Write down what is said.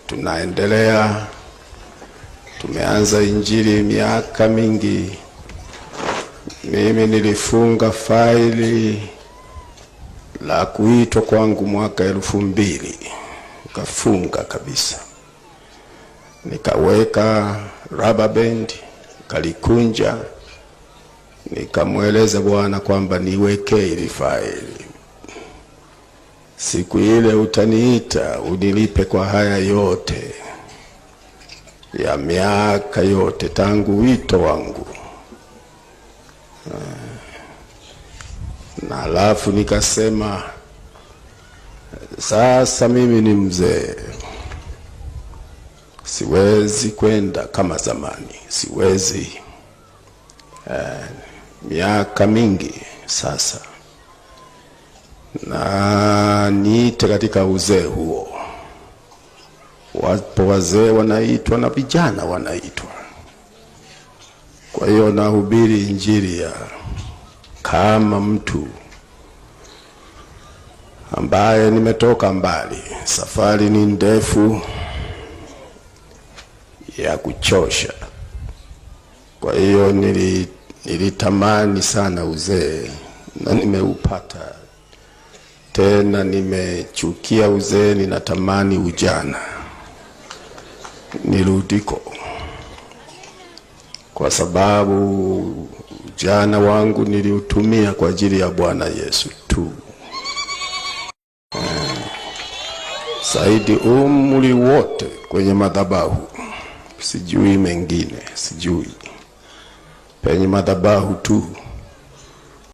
Tunaendelea, tumeanza injili miaka mingi. Mimi nilifunga faili la kuitwa kwangu mwaka 2000, nikafunga kabisa, nikaweka rubber band, kalikunja, nikamweleza Bwana kwamba niweke ile faili. Siku ile utaniita unilipe kwa haya yote ya miaka yote tangu wito wangu. Na alafu nikasema, sasa mimi ni mzee, siwezi kwenda kama zamani, siwezi. Miaka mingi sasa, na niite katika uzee huo. Wapo wazee wanaitwa na vijana wanaitwa. Kwa hiyo nahubiri injili ya kama mtu ambaye nimetoka mbali. Safari ni ndefu ya kuchosha. Kwa hiyo nilitamani sana uzee, na nimeupata. Tena nimechukia uzee, ninatamani ujana nirudiko, kwa sababu ujana wangu niliutumia kwa ajili ya Bwana Yesu tu. Zaidi umri wote kwenye madhabahu, sijui mengine, sijui penye madhabahu tu.